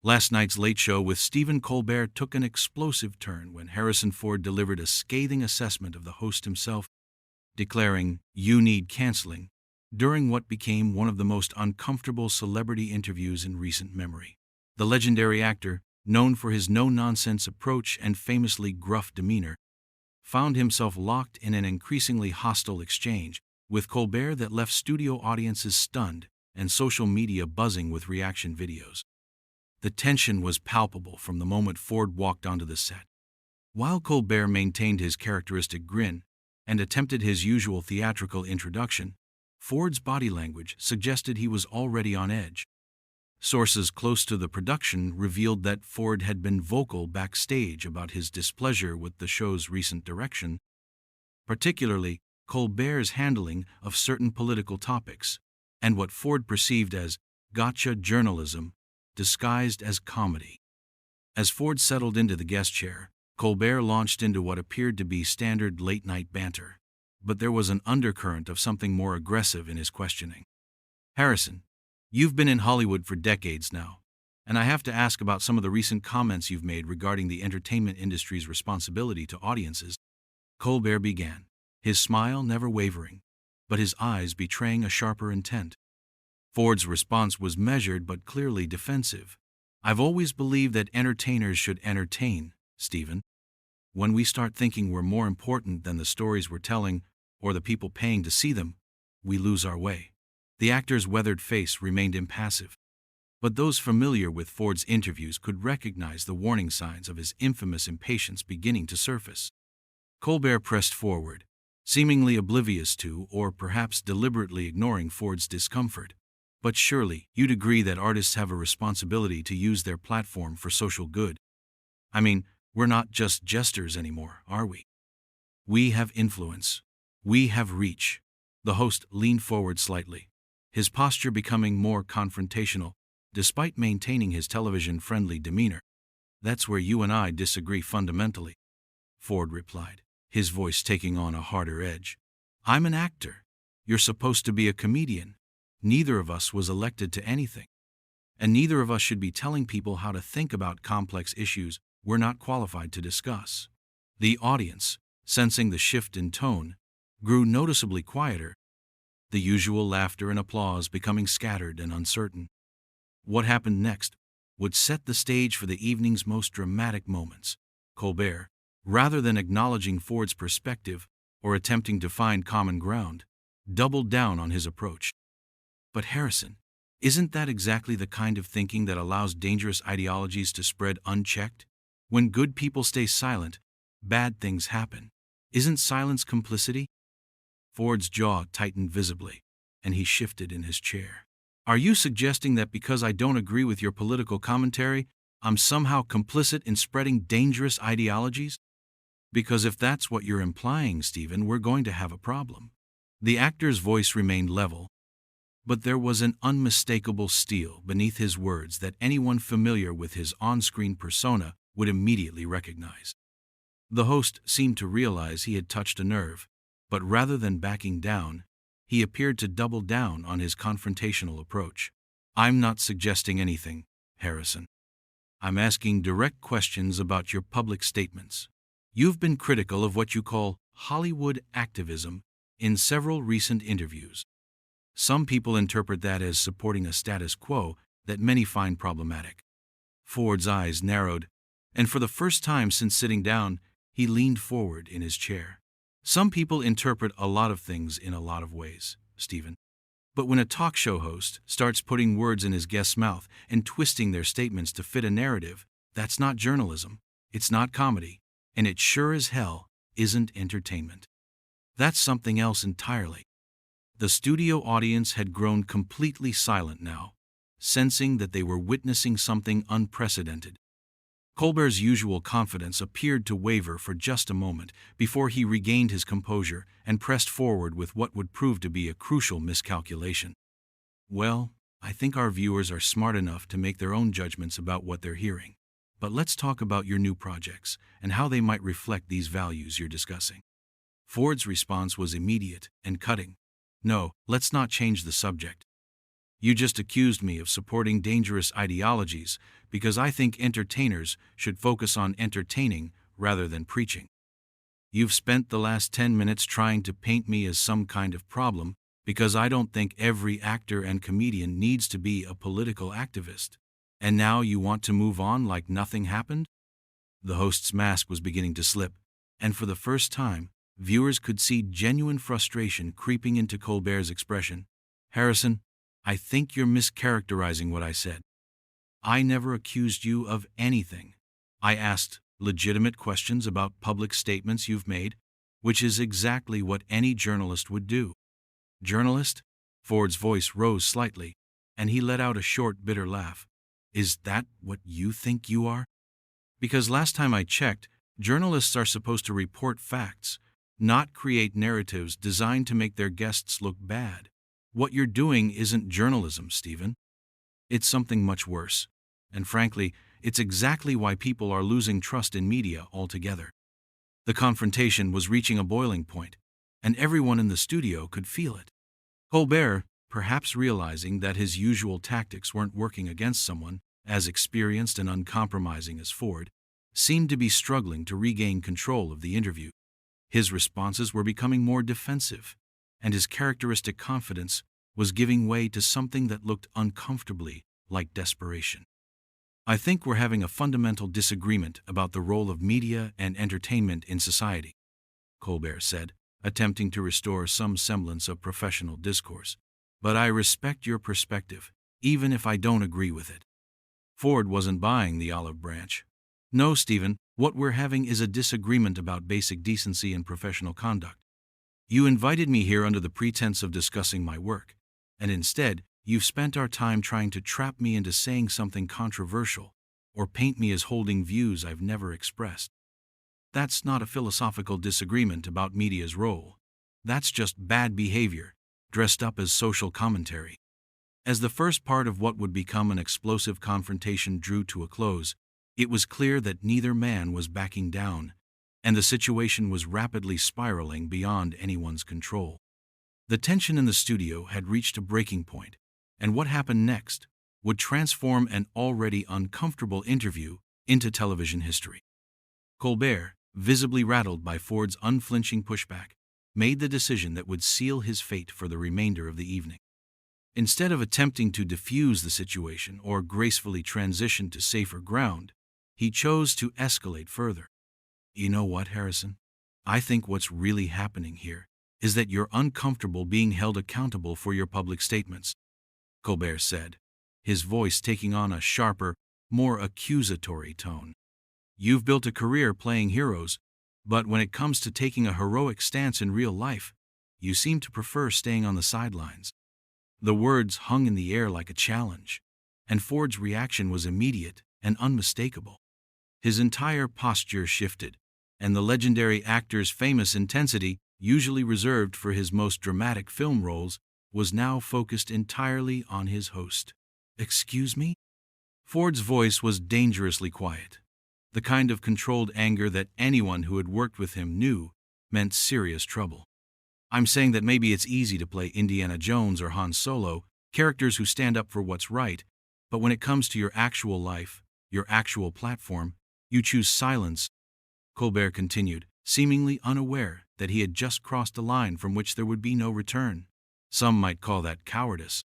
Last night's Late Show with Stephen Colbert took an explosive turn when Harrison Ford delivered a scathing assessment of the host himself, declaring, "You need canceling," during what became one of the most uncomfortable celebrity interviews in recent memory. The legendary actor, known for his no-nonsense approach and famously gruff demeanor, found himself locked in an increasingly hostile exchange with Colbert that left studio audiences stunned and social media buzzing with reaction videos. The tension was palpable from the moment Ford walked onto the set. While Colbert maintained his characteristic grin and attempted his usual theatrical introduction, Ford's body language suggested he was already on edge. Sources close to the production revealed that Ford had been vocal backstage about his displeasure with the show's recent direction, particularly Colbert's handling of certain political topics, and what Ford perceived as gotcha journalism disguised as comedy. As Ford settled into the guest chair, Colbert launched into what appeared to be standard late-night banter, but there was an undercurrent of something more aggressive in his questioning. "Harrison, you've been in Hollywood for decades now, and I have to ask about some of the recent comments you've made regarding the entertainment industry's responsibility to audiences," Colbert began, his smile never wavering, but his eyes betraying a sharper intent. Ford's response was measured but clearly defensive. "I've always believed that entertainers should entertain, Stephen. When we start thinking we're more important than the stories we're telling or the people paying to see them, we lose our way." The actor's weathered face remained impassive, but those familiar with Ford's interviews could recognize the warning signs of his infamous impatience beginning to surface. Colbert pressed forward, seemingly oblivious to or perhaps deliberately ignoring Ford's discomfort. "But surely you'd agree that artists have a responsibility to use their platform for social good. I mean, we're not just jesters anymore, are we? We have influence. We have reach." The host leaned forward slightly, his posture becoming more confrontational, despite maintaining his television-friendly demeanor. "That's where you and I disagree fundamentally," Ford replied, his voice taking on a harder edge. "I'm an actor. You're supposed to be a comedian. Neither of us was elected to anything. And neither of us should be telling people how to think about complex issues we're not qualified to discuss." The audience, sensing the shift in tone, grew noticeably quieter, the usual laughter and applause becoming scattered and uncertain. What happened next would set the stage for the evening's most dramatic moments. Colbert, rather than acknowledging Ford's perspective or attempting to find common ground, doubled down on his approach. "But Harrison, isn't that exactly the kind of thinking that allows dangerous ideologies to spread unchecked? When good people stay silent, bad things happen. Isn't silence complicity?" Ford's jaw tightened visibly, and he shifted in his chair. "Are you suggesting that because I don't agree with your political commentary, I'm somehow complicit in spreading dangerous ideologies? Because if that's what you're implying, Stephen, we're going to have a problem." The actor's voice remained level, but there was an unmistakable steel beneath his words that anyone familiar with his on-screen persona would immediately recognize. The host seemed to realize he had touched a nerve, but rather than backing down, he appeared to double down on his confrontational approach. "I'm not suggesting anything, Harrison. I'm asking direct questions about your public statements. You've been critical of what you call Hollywood activism in several recent interviews. Some people interpret that as supporting a status quo that many find problematic." Ford's eyes narrowed, and for the first time since sitting down, he leaned forward in his chair. "Some people interpret a lot of things in a lot of ways, Stephen. But when a talk show host starts putting words in his guest's mouth and twisting their statements to fit a narrative, that's not journalism, it's not comedy, and it sure as hell isn't entertainment. That's something else entirely." The studio audience had grown completely silent now, sensing that they were witnessing something unprecedented. Colbert's usual confidence appeared to waver for just a moment before he regained his composure and pressed forward with what would prove to be a crucial miscalculation. "Well, I think our viewers are smart enough to make their own judgments about what they're hearing. But let's talk about your new projects and how they might reflect these values you're discussing." Ford's response was immediate and cutting. "No, let's not change the subject. You just accused me of supporting dangerous ideologies because I think entertainers should focus on entertaining rather than preaching. You've spent the last 10 minutes trying to paint me as some kind of problem because I don't think every actor and comedian needs to be a political activist. And now you want to move on like nothing happened? The host's mask was beginning to slip, and for the first time, viewers could see genuine frustration creeping into Colbert's expression. Harrison, I think you're mischaracterizing what I said. I never accused you of anything. I asked legitimate questions about public statements you've made, which is exactly what any journalist would do. Journalist? Ford's voice rose slightly, and he let out a short, bitter laugh. Is that what you think you are? Because last time I checked, journalists are supposed to report facts, not create narratives designed to make their guests look bad. What you're doing isn't journalism, Stephen. It's something much worse. And frankly, it's exactly why people are losing trust in media altogether. The confrontation was reaching a boiling point, and everyone in the studio could feel it. Colbert, perhaps realizing that his usual tactics weren't working against someone as experienced and uncompromising as Ford, seemed to be struggling to regain control of the interview. His responses were becoming more defensive, and his characteristic confidence was giving way to something that looked uncomfortably like desperation. I think we're having a fundamental disagreement about the role of media and entertainment in society, Colbert said, attempting to restore some semblance of professional discourse. But I respect your perspective, even if I don't agree with it. Ford wasn't buying the olive branch. No, Stephen, what we're having is a disagreement about basic decency and professional conduct. You invited me here under the pretense of discussing my work, and instead, you've spent our time trying to trap me into saying something controversial or paint me as holding views I've never expressed. That's not a philosophical disagreement about media's role. That's just bad behavior, dressed up as social commentary. As the first part of what would become an explosive confrontation drew to a close, it was clear that neither man was backing down, and the situation was rapidly spiraling beyond anyone's control. The tension in the studio had reached a breaking point, and what happened next would transform an already uncomfortable interview into television history. Colbert, visibly rattled by Ford's unflinching pushback, made the decision that would seal his fate for the remainder of the evening. Instead of attempting to diffuse the situation or gracefully transition to safer ground, he chose to escalate further. You know what, Harrison? I think what's really happening here is that you're uncomfortable being held accountable for your public statements, Colbert said, his voice taking on a sharper, more accusatory tone. You've built a career playing heroes, but when it comes to taking a heroic stance in real life, you seem to prefer staying on the sidelines. The words hung in the air like a challenge, and Ford's reaction was immediate and unmistakable. His entire posture shifted, and the legendary actor's famous intensity, usually reserved for his most dramatic film roles, was now focused entirely on his host. Excuse me? Ford's voice was dangerously quiet, the kind of controlled anger that anyone who had worked with him knew meant serious trouble. I'm saying that maybe it's easy to play Indiana Jones or Han Solo, characters who stand up for what's right, but when it comes to your actual life, your actual platform, you choose silence, Colbert continued, seemingly unaware that he had just crossed a line from which there would be no return. Some might call that cowardice.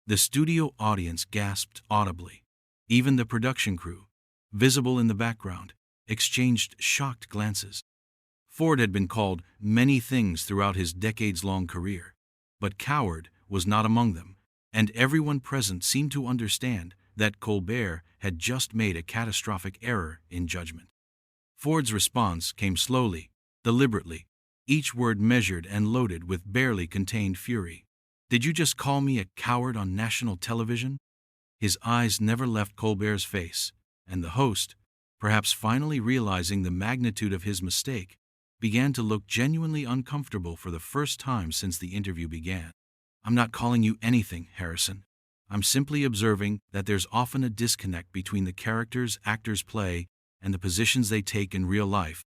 The studio audience gasped audibly. Even the production crew, visible in the background, exchanged shocked glances. Ford had been called many things throughout his decades-long career, but coward was not among them, and everyone present seemed to understand that Colbert had just made a catastrophic error in judgment. Ford's response came slowly, deliberately, each word measured and loaded with barely contained fury. Did you just call me a coward on national television? His eyes never left Colbert's face, and the host, perhaps finally realizing the magnitude of his mistake, began to look genuinely uncomfortable for the first time since the interview began. I'm not calling you anything, Harrison. I'm simply observing that there's often a disconnect between the characters actors play and the positions they take in real life.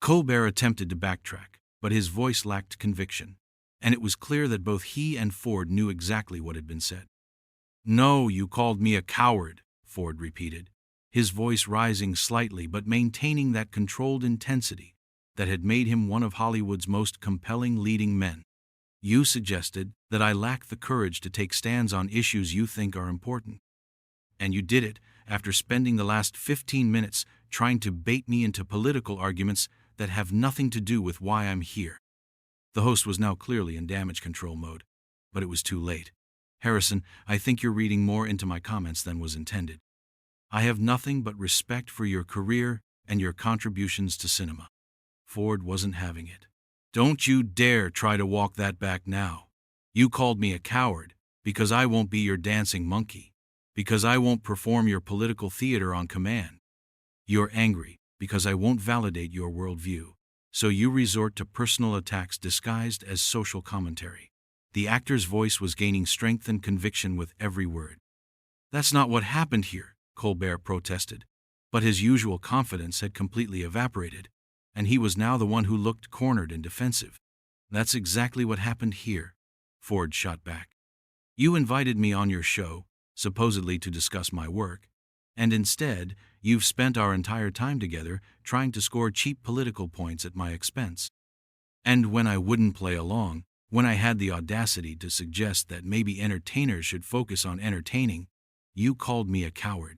Colbert attempted to backtrack, but his voice lacked conviction, and it was clear that both he and Ford knew exactly what had been said. No, you called me a coward, Ford repeated, his voice rising slightly but maintaining that controlled intensity that had made him one of Hollywood's most compelling leading men. You suggested that I lack the courage to take stands on issues you think are important. And you did it after spending the last 15 minutes trying to bait me into political arguments that have nothing to do with why I'm here. The host was now clearly in damage control mode, but it was too late. Harrison, I think you're reading more into my comments than was intended. I have nothing but respect for your career and your contributions to cinema. Ford wasn't having it. Don't you dare try to walk that back now. You called me a coward because I won't be your dancing monkey, because I won't perform your political theater on command. You're angry because I won't validate your worldview, so you resort to personal attacks disguised as social commentary. The actor's voice was gaining strength and conviction with every word. That's not what happened here, Colbert protested, but his usual confidence had completely evaporated, and he was now the one who looked cornered and defensive. That's exactly what happened here, Ford shot back. You invited me on your show, supposedly to discuss my work, and instead, you've spent our entire time together trying to score cheap political points at my expense. And when I wouldn't play along, when I had the audacity to suggest that maybe entertainers should focus on entertaining, you called me a coward.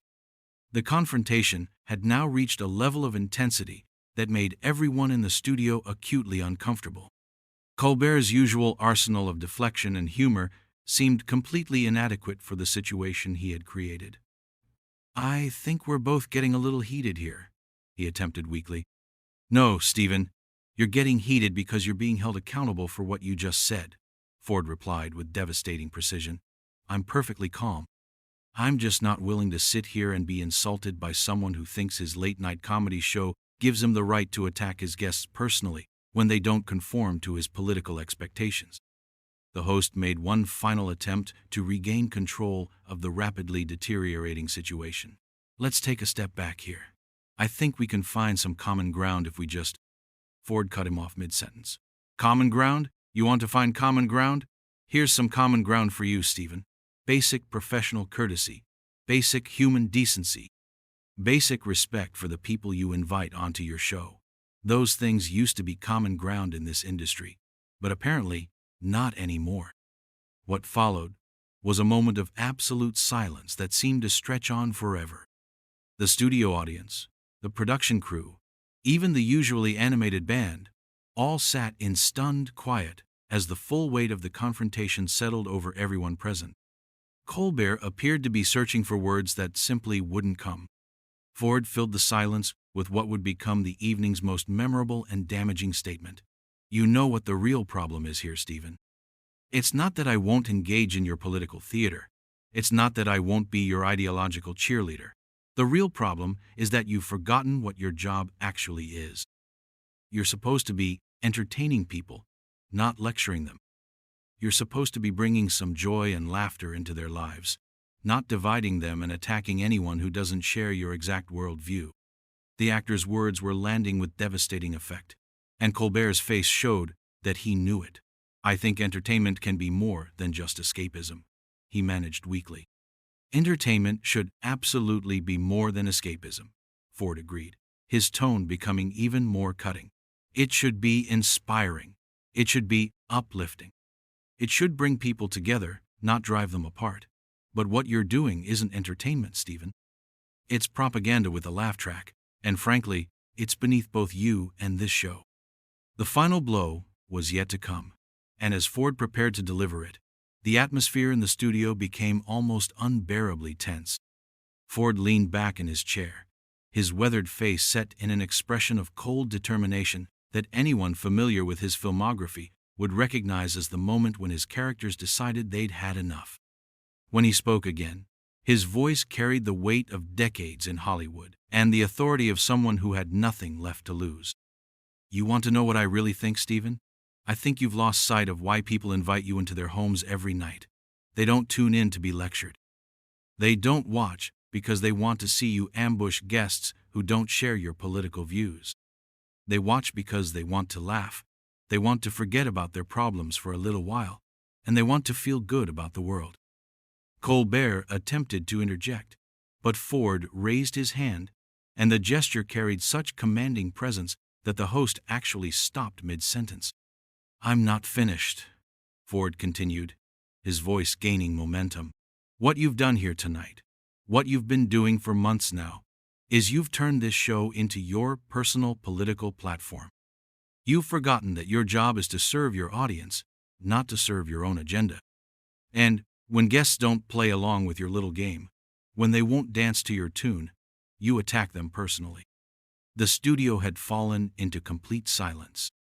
The confrontation had now reached a level of intensity that made everyone in the studio acutely uncomfortable. Colbert's usual arsenal of deflection and humor seemed completely inadequate for the situation he had created. I think we're both getting a little heated here, he attempted weakly. No, Stephen, you're getting heated because you're being held accountable for what you just said, Ford replied with devastating precision. I'm perfectly calm. I'm just not willing to sit here and be insulted by someone who thinks his late-night comedy show gives him the right to attack his guests personally when they don't conform to his political expectations. The host made one final attempt to regain control of the rapidly deteriorating situation. Let's take a step back here. I think we can find some common ground if we just... Ford cut him off mid-sentence. Common ground? You want to find common ground? Here's some common ground for you, Stephen. Basic professional courtesy, basic human decency, basic respect for the people you invite onto your show. Those things used to be common ground in this industry, but apparently not anymore. What followed was a moment of absolute silence that seemed to stretch on forever. The studio audience, the production crew, even the usually animated band, all sat in stunned quiet as the full weight of the confrontation settled over everyone present. Colbert appeared to be searching for words that simply wouldn't come. Ford filled the silence with what would become the evening's most memorable and damaging statement. You know what the real problem is here, Stephen. It's not that I won't engage in your political theater. It's not that I won't be your ideological cheerleader. The real problem is that you've forgotten what your job actually is. You're supposed to be entertaining people, not lecturing them. You're supposed to be bringing some joy and laughter into their lives, not dividing them and attacking anyone who doesn't share your exact worldview. The actor's words were landing with devastating effect, and Colbert's face showed that he knew it. I think entertainment can be more than just escapism, he managed weakly. Entertainment should absolutely be more than escapism, Ford agreed, his tone becoming even more cutting. It should be inspiring. It should be uplifting. It should bring people together, not drive them apart. But what you're doing isn't entertainment, Stephen. It's propaganda with a laugh track, and frankly, it's beneath both you and this show. The final blow was yet to come, and as Ford prepared to deliver it, the atmosphere in the studio became almost unbearably tense. Ford leaned back in his chair, his weathered face set in an expression of cold determination that anyone familiar with his filmography would recognize as the moment when his characters decided they'd had enough. When he spoke again, his voice carried the weight of decades in Hollywood and the authority of someone who had nothing left to lose. You want to know what I really think, Stephen? I think you've lost sight of why people invite you into their homes every night. They don't tune in to be lectured. They don't watch because they want to see you ambush guests who don't share your political views. They watch because they want to laugh. They want to forget about their problems for a little while, and they want to feel good about the world. Colbert attempted to interject, but Ford raised his hand, and the gesture carried such commanding presence that the host actually stopped mid-sentence. "I'm not finished," Ford continued, his voice gaining momentum. "What you've done here tonight, what you've been doing for months now, is you've turned this show into your personal political platform. You've forgotten that your job is to serve your audience, not to serve your own agenda. And when guests don't play along with your little game, when they won't dance to your tune, you attack them personally." The studio had fallen into complete silence.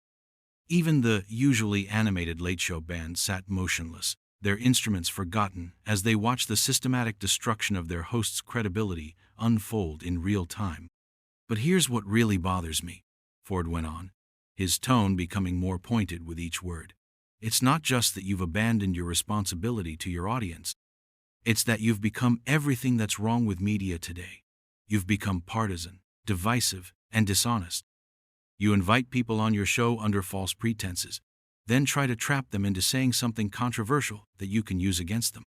Even the usually animated late show band sat motionless, their instruments forgotten, as they watched the systematic destruction of their host's credibility unfold in real time. "But here's what really bothers me," Ford went on, his tone becoming more pointed with each word. "It's not just that you've abandoned your responsibility to your audience. It's that you've become everything that's wrong with media today. You've become partisan, divisive, and dishonest. You invite people on your show under false pretenses, then try to trap them into saying something controversial that you can use against them."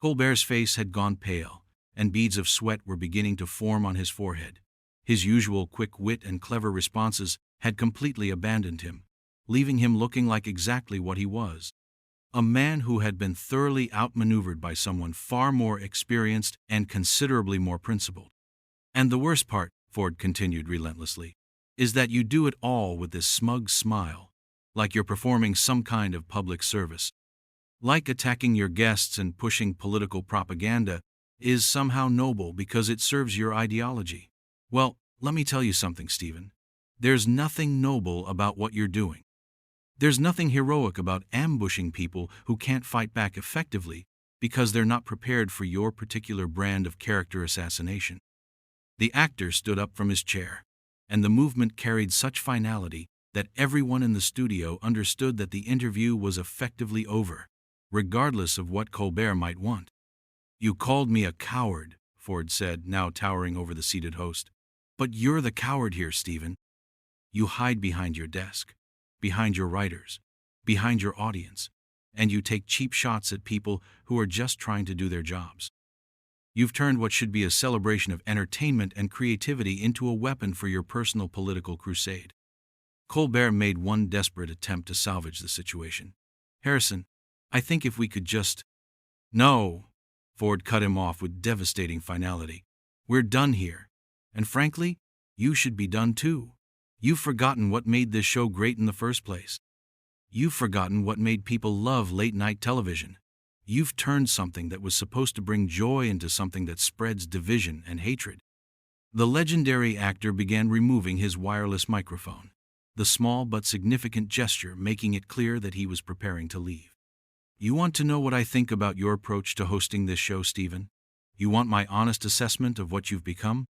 Colbert's face had gone pale, and beads of sweat were beginning to form on his forehead. His usual quick wit and clever responses had completely abandoned him, leaving him looking like exactly what he was: a man who had been thoroughly outmaneuvered by someone far more experienced and considerably more principled. "And the worst part," Ford continued relentlessly, "is that you do it all with this smug smile, like you're performing some kind of public service. Like attacking your guests and pushing political propaganda is somehow noble because it serves your ideology. Well, let me tell you something, Stephen. There's nothing noble about what you're doing. There's nothing heroic about ambushing people who can't fight back effectively because they're not prepared for your particular brand of character assassination." The actor stood up from his chair, and the movement carried such finality that everyone in the studio understood that the interview was effectively over, regardless of what Colbert might want. "You called me a coward," Ford said, now towering over the seated host. "But you're the coward here, Stephen. You hide behind your desk, behind your writers, behind your audience, and you take cheap shots at people who are just trying to do their jobs. You've turned what should be a celebration of entertainment and creativity into a weapon for your personal political crusade." Colbert made one desperate attempt to salvage the situation. "Harrison, I think if we could just—" "No," Ford cut him off with devastating finality. "We're done here. And frankly, you should be done too. You've forgotten what made this show great in the first place. You've forgotten what made people love late-night television. You've turned something that was supposed to bring joy into something that spreads division and hatred." The legendary actor began removing his wireless microphone, the small but significant gesture making it clear that he was preparing to leave. "You want to know what I think about your approach to hosting this show, Stephen? You want my honest assessment of what you've become?"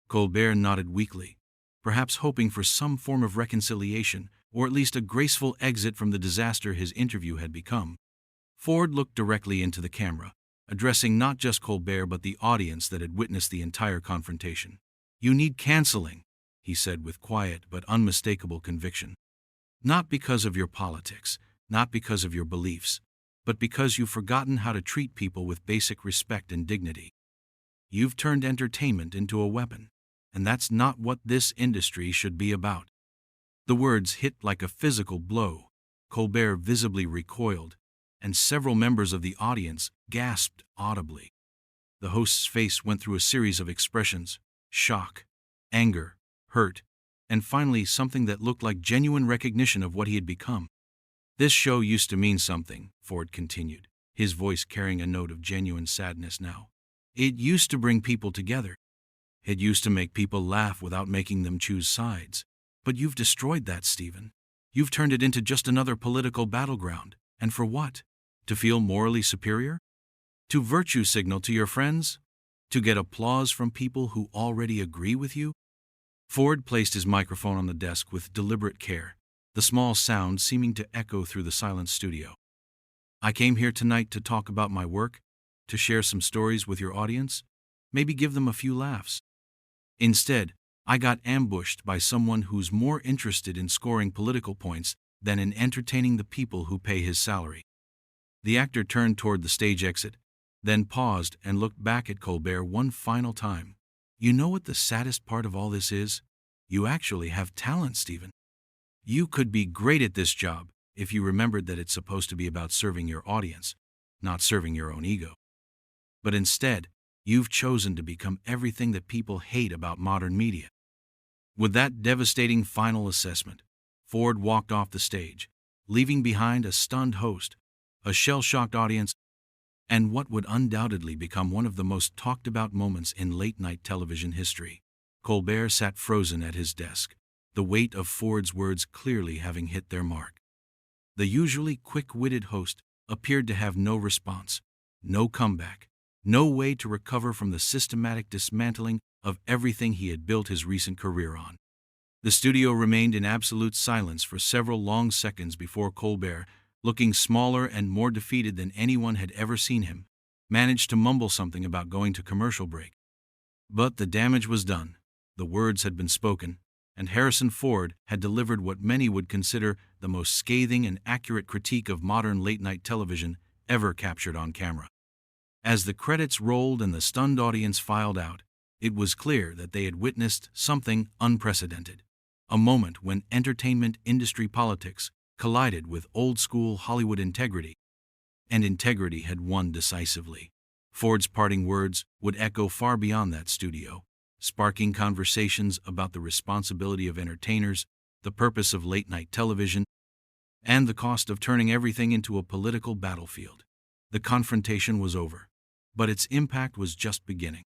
Colbert nodded weakly, perhaps hoping for some form of reconciliation, or at least a graceful exit from the disaster his interview had become. Ford looked directly into the camera, addressing not just Colbert but the audience that had witnessed the entire confrontation. "You need canceling," he said with quiet but unmistakable conviction. "Not because of your politics, not because of your beliefs, but because you've forgotten how to treat people with basic respect and dignity. You've turned entertainment into a weapon, and that's not what this industry should be about." The words hit like a physical blow. Colbert visibly recoiled, and several members of the audience gasped audibly. The host's face went through a series of expressions: shock, anger, hurt, and finally something that looked like genuine recognition of what he had become. "This show used to mean something," Ford continued, his voice carrying a note of genuine sadness now. "It used to bring people together. It used to make people laugh without making them choose sides. But you've destroyed that, Stephen. You've turned it into just another political battleground. And for what? To feel morally superior? To virtue signal to your friends? To get applause from people who already agree with you?" Ford placed his microphone on the desk with deliberate care, the small sound seeming to echo through the silent studio. "I came here tonight to talk about my work, to share some stories with your audience, maybe give them a few laughs. Instead, I got ambushed by someone who's more interested in scoring political points than in entertaining the people who pay his salary." The actor turned toward the stage exit, then paused and looked back at Colbert one final time. You know what the saddest part of all this is? You actually have talent, Stephen. You could be great at this job if you remembered that it's supposed to be about serving your audience, not serving your own ego. But instead, you've chosen to become everything that people hate about modern media. With that devastating final assessment, Ford walked off the stage, leaving behind a stunned host, a shell-shocked audience, and what would undoubtedly become one of the most talked-about moments in late-night television history. Colbert sat frozen at his desk, the weight of Ford's words clearly having hit their mark. The usually quick-witted host appeared to have no response, no comeback, no way to recover from the systematic dismantling of everything he had built his recent career on. The studio remained in absolute silence for several long seconds before Colbert, looking smaller and more defeated than anyone had ever seen him, managed to mumble something about going to commercial break. But the damage was done, the words had been spoken, and Harrison Ford had delivered what many would consider the most scathing and accurate critique of modern late-night television ever captured on camera. As the credits rolled and the stunned audience filed out, it was clear that they had witnessed something unprecedented, a moment when entertainment industry politics collided with old-school Hollywood integrity, and integrity had won decisively. Ford's parting words would echo far beyond that studio, sparking conversations about the responsibility of entertainers, the purpose of late-night television, and the cost of turning everything into a political battlefield. The confrontation was over, but its impact was just beginning.